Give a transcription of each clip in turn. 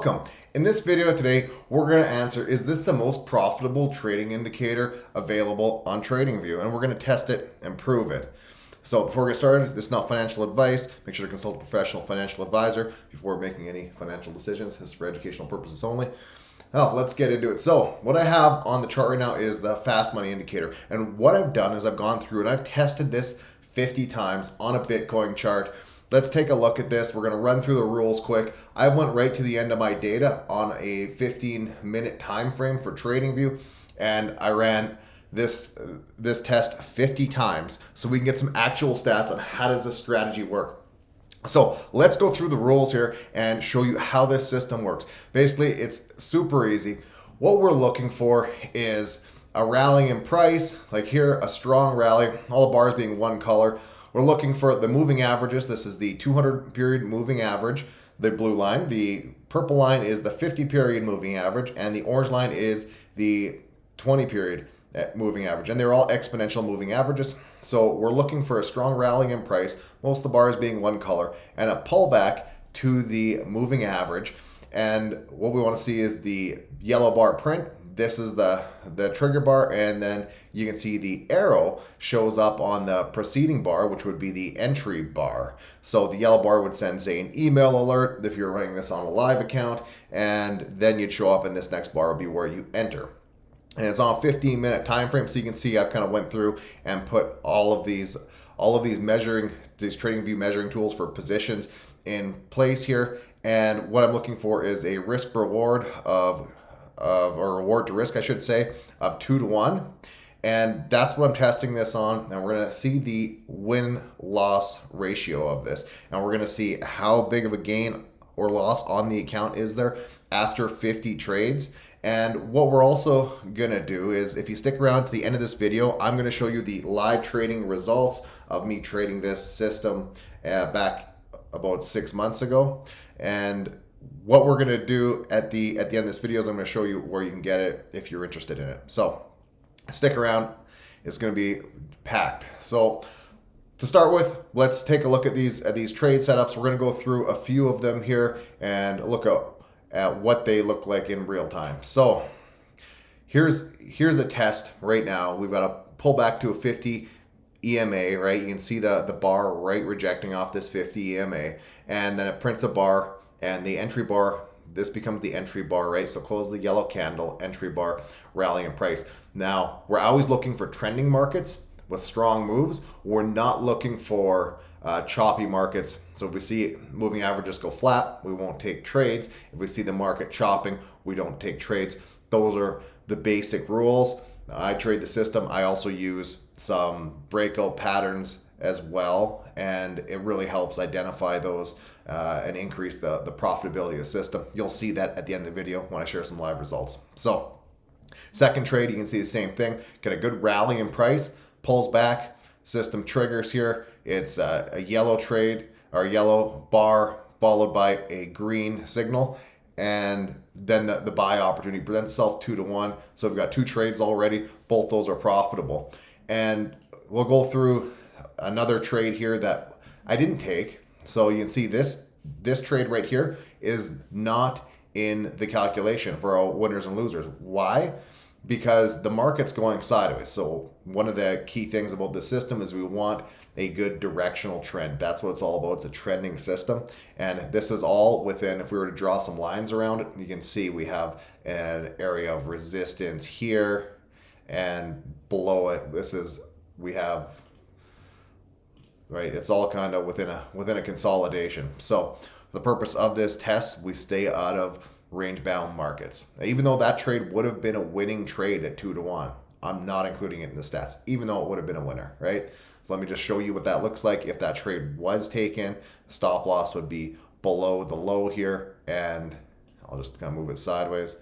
Welcome. In this video today, we're going to answer, is this the most profitable trading indicator available on TradingView? And we're going to test it and prove it. So before we get started, this is not financial advice. Make sure to consult a professional financial advisor before making any financial decisions. This is for educational purposes only. Now, let's get into it. So what I have on the chart right now is the fast money indicator. And what I've done is I've gone through and I've tested this 50 times on a Bitcoin chart. Let's take a look at this. We're going to run through the rules quick. I went right to the end of my data on a 15-minute time frame for TradingView, and I ran this test 50 times so we can get some actual stats on how does this strategy work. So let's go through the rules here and show you how this system works. Basically, it's super easy. What we're looking for is a rally in price, like here, a strong rally, all the bars being one color. We're looking for the moving averages. This is the 200 period moving average, the blue line. The purple line is the 50 period moving average, and the orange line is the 20 period moving average. And they're all exponential moving averages. So we're looking for a strong rally in price, most of the bars being one color, and a pullback to the moving average. And what we want to see is the yellow bar print. This is the trigger bar, and then you can see the arrow shows up on the preceding bar, which would be the entry bar. So the yellow bar would send, say, an email alert if you're running this on a live account, and then you'd show up, and this next bar would be where you enter. And it's on a 15-minute time frame, so you can see I've kind of went through and put all of these TradingView measuring tools for positions in place here. And what I'm looking for is a risk reward or reward to risk, I should say, of 2-to-1. And that's what I'm testing this on. And we're going to see the win-loss ratio of this. And we're going to see how big of a gain or loss on the account is there after 50 trades. And what we're also going to do is, if you stick around to the end of this video, I'm going to show you the live trading results of me trading this system back about 6 months ago. And what we're going to do at the end of this video is I'm going to show you where you can get it if you're interested in it. So stick around. It's going to be packed. So to start with, let's take a look at these trade setups. We're going to go through a few of them here and look at what they look like in real time. So here's a test right now. We've got a pull back to a 50 EMA, right? You can see the bar right rejecting off this 50 EMA, and then it prints a bar. And the entry bar, this becomes the entry bar, right? So close the yellow candle, entry bar, rally in price. Now, we're always looking for trending markets with strong moves. We're not looking for choppy markets. So if we see moving averages go flat, we won't take trades. If we see the market chopping, we don't take trades. Those are the basic rules. I trade the system. I also use some breakout patterns as well, and it really helps identify those and increase the profitability of the system. You'll see that at the end of the video when I share some live results. So second trade, you can see the same thing. Get a good rally in price, pulls back, system triggers here. It's a yellow trade or yellow bar followed by a green signal, and then the buy opportunity presents itself 2-to-1. So we've got two trades already. Both those are profitable. And we'll go through another trade here that I didn't take. So you can see this trade right here is not in the calculation for our winners and losers. Why? Because the market's going sideways. So one of the key things about this system is we want a good directional trend. That's what it's all about. It's a trending system. And this is all within, if we were to draw some lines around it, you can see we have an area of resistance here, and below it, we have, right? It's all kind of within a consolidation. So the purpose of this test, we stay out of range-bound markets. Now, even though that trade would have been a winning trade at 2-to-1, I'm not including it in the stats, even though it would have been a winner, right? So let me just show you what that looks like. If that trade was taken, stop loss would be below the low here, and I'll just kind of move it sideways.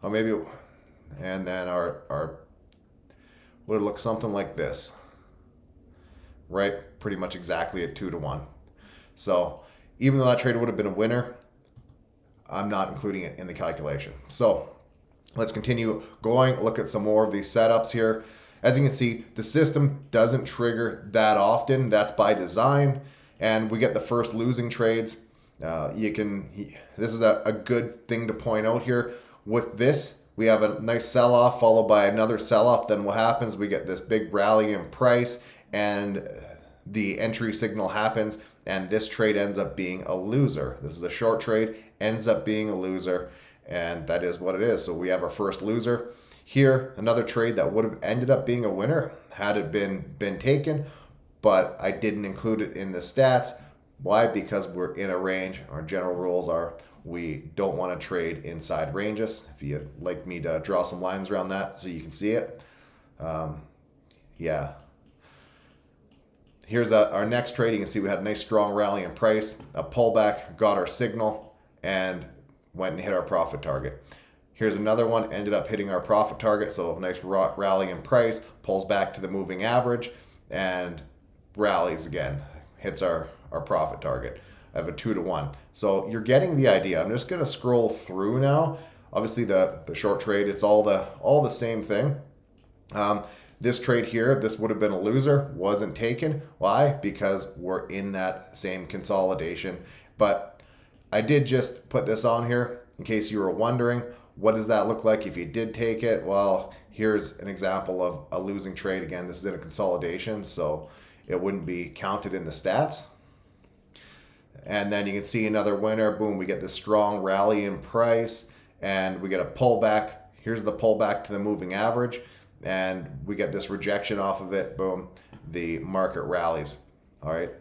Or maybe, and then our would look something like this, right? Pretty much exactly at 2-to-1. So even though that trade would have been a winner, I'm not including it in the calculation. So let's continue going, look at some more of these setups here. As you can see, the system doesn't trigger that often. That's by design. And we get the first losing trades. This is a good thing to point out here. With this, we have a nice sell-off followed by another sell-off. Then what happens? We get this big rally in price, and the entry signal happens, and this trade ends up being a loser. This is a short trade, ends up being a loser, and that is what it is. So we have our first loser. Here, another trade that would have ended up being a winner had it been taken, but I didn't include it in the stats. Why? Because we're in a range. Our general rules are we don't want to trade inside ranges. If you'd like me to draw some lines around that so you can see it. Yeah. Here's our next trade. You can see we had a nice strong rally in price, a pullback, got our signal, and went and hit our profit target. Here's another one, ended up hitting our profit target. So a nice rally in price, pulls back to the moving average, and rallies again, hits our profit target. I have a 2-to-1. So you're getting the idea. I'm just going to scroll through now. Obviously the short trade, it's all the same thing. This trade here, this would have been a loser, wasn't taken. Why? Because we're in that same consolidation. But I did just put this on here in case you were wondering, what does that look like if you did take it? Well, here's an example of a losing trade. Again, this is in a consolidation, so it wouldn't be counted in the stats. And then you can see another winner. Boom, we get this strong rally in price, and we get a pullback. Here's the pullback to the moving average, and we get this rejection off of it. Boom, the market rallies. All right,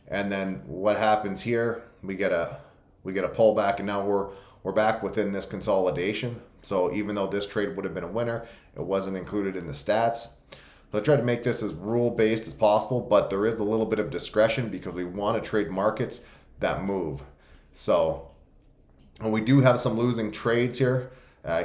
and then what happens here? We get a pullback, and now we're back within this consolidation. So even though this trade would have been a winner, it wasn't included in the stats. So I tried to make this as rule-based as possible, but there is a little bit of discretion because we want to trade markets that move. So, and we do have some losing trades here.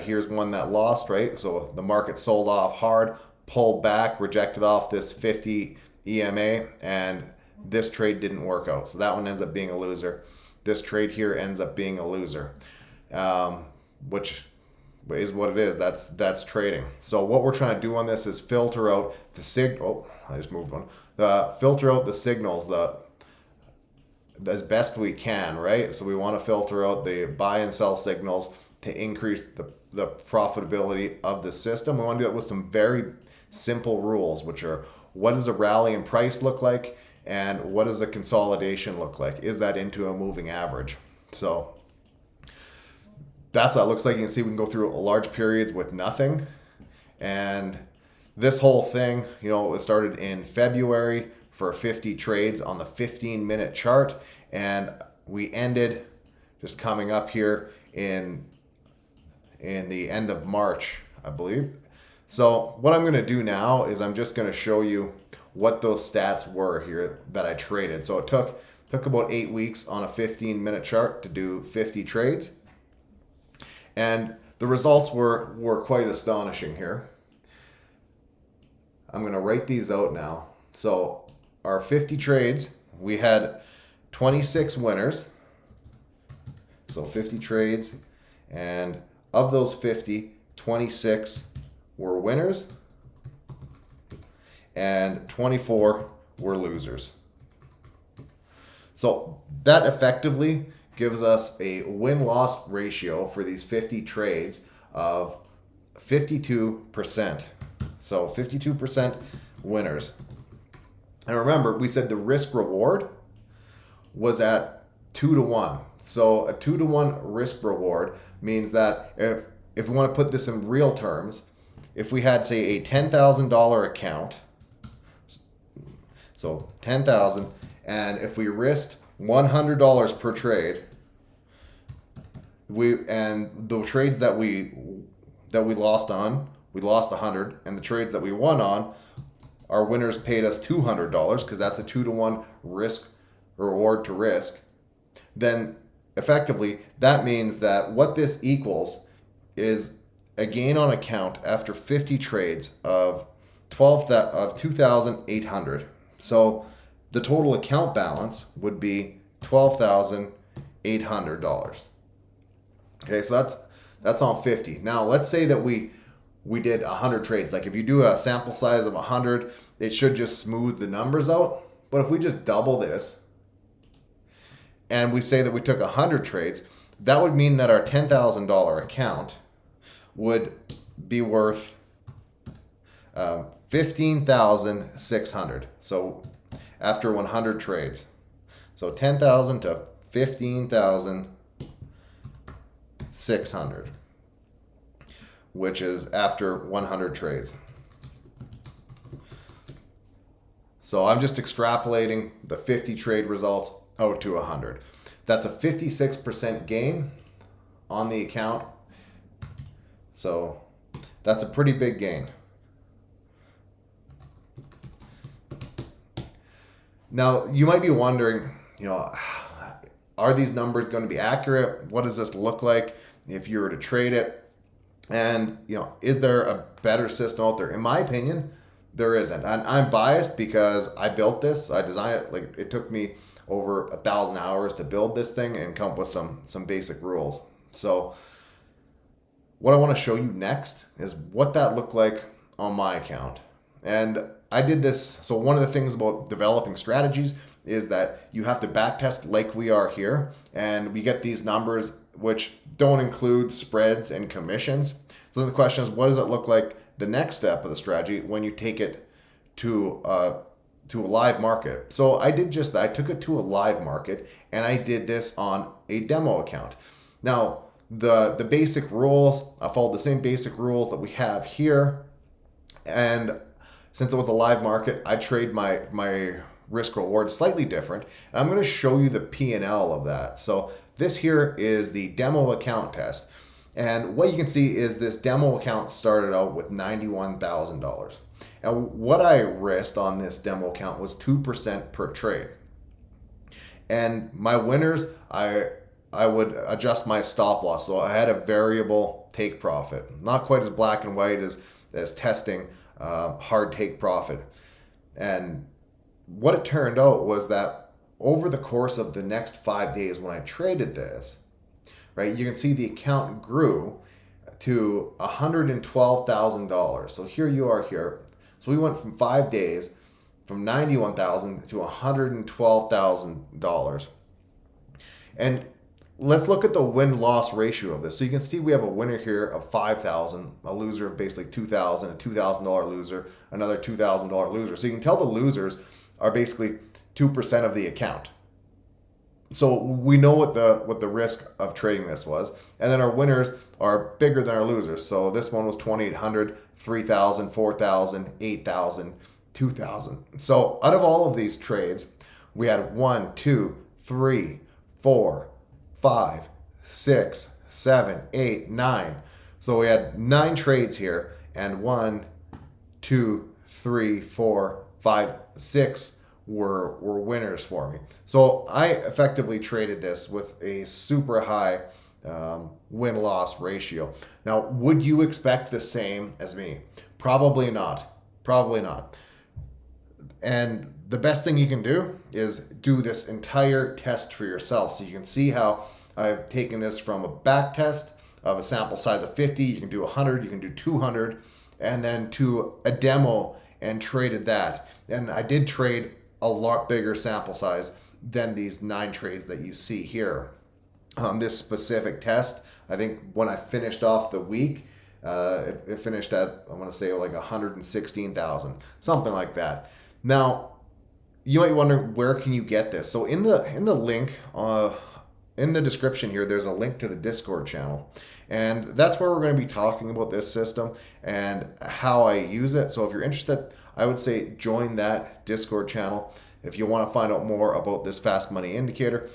Here's one that lost, right? So the market sold off hard, pulled back, rejected off this 50 EMA, and this trade didn't work out. So that one ends up being a loser. This trade here ends up being a loser, which is what it is. That's trading. So what we're trying to do on this is filter out the signal. Oh, I just moved one. Filter out the signals as best we can, right? So we want to filter out the buy and sell signals to increase the profitability of the system. We want to do it with some very simple rules, which are what does a rally in price look like, and what does a consolidation look like? Is that into a moving average? So that's what it looks like. You can see we can go through large periods with nothing. And this whole thing, it started in February for 50 trades on the 15-minute chart. And we ended just coming up here in the end of March, I believe. So what I'm going to do now is I'm just going to show you what those stats were here that I traded. So it took about 8 weeks on a 15-minute chart to do 50 trades. And the results were quite astonishing here. I'm going to write these out now. So our 50 trades, we had 26 winners. So 50 trades, and of those 50, 26 were winners and 24 were losers. So that effectively gives us a win-loss ratio for these 50 trades of 52%. So 52% winners. And remember, we said the risk reward was at 2-to-1. So a 2-to-1 risk reward means that if we want to put this in real terms, if we had, say, a $10,000 account, so 10,000, and if we risked $100 per trade, and the trades that we lost on, we lost 100, and the trades that we won on, our winners paid us $200 because that's a 2-to-1 risk reward to risk. Then effectively that means that what this equals is a gain on account after 50 trades of 2,800. So the total account balance would be $12,800. Okay, so that's on 50. Now let's say that we did 100 trades. Like if you do a sample size of 100, it should just smooth the numbers out. But if we just double this and we say that we took 100 trades, that would mean that our $10,000 account would be worth 15,600. So after 100 trades, so 10,000 to 15,600, which is after 100 trades. So I'm just extrapolating the 50 trade results out to 100. That's a 56% gain on the account. So that's a pretty big gain. Now, you might be wondering, are these numbers going to be accurate? What does this look like if you were to trade it? And, is there a better system out there? In my opinion, there isn't. And I'm biased because I built this. I designed it. Like, it took me over 1,000 hours to build this thing and come up with some basic rules. So what I want to show you next is what that looked like on my account. And I did this. So one of the things about developing strategies is that you have to backtest like we are here. And we get these numbers which don't include spreads and commissions. So the question is, what does it look like the next step of the strategy when you take it to a live market? So I did just that. I took it to a live market, and I did this on a demo account. Now, the basic rules, I followed the same basic rules that we have here. And since it was a live market, I trade my risk reward slightly different. And I'm going to show you the P&L of that. So this here is the demo account test. And what you can see is this demo account started out with $91,000. And what I risked on this demo account was 2% per trade. And my winners, I would adjust my stop loss. So I had a variable take profit. Not quite as black and white as testing hard take profit. And what it turned out was that over the course of the next 5 days when I traded this, right, you can see the account grew to $112,000. So here you are here. So we went from 5 days from $91,000 to $112,000. And let's look at the win-loss ratio of this. So you can see we have a winner here of $5,000, a loser of basically $2,000, a $2,000 loser, another $2,000 loser. So you can tell the losers are basically 2% of the account. So we know what the risk of trading this was. And then our winners are bigger than our losers. So this one was 2,800, 3,000, 4,000, 8,000, 2,000. So out of all of these trades, we had 1, 2, 3, 4, 5, 6, 7, 8, 9. So we had 9 trades here, and 1, 2, 3, 4, 5, 6 were winners for me. So I effectively traded this with a super high win-loss ratio. Now, would you expect the same as me? Probably not. Probably not. And the best thing you can do is do this entire test for yourself. So you can see how I've taken this from a back test of a sample size of 50. You can do 100, you can do 200, and then to a demo and traded that. And I did trade a lot bigger sample size than these 9 trades that you see here. This specific test, I think when I finished off the week, it finished at, I want to say like 116,000, something like that. Now, you might wonder, where can you get this? So in the link, in the description here, there's a link to the Discord channel. And that's where we're going to be talking about this system and how I use it. So if you're interested, I would say join that Discord channel if you want to find out more about this fast money indicator.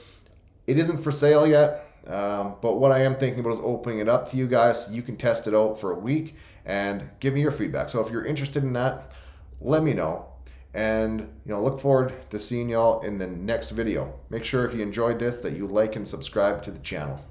It isn't for sale yet, but what I am thinking about is opening it up to you guys so you can test it out for a week and give me your feedback. So if you're interested in that, let me know. And look forward to seeing y'all in the next video. Make sure if you enjoyed this that you like and subscribe to the channel.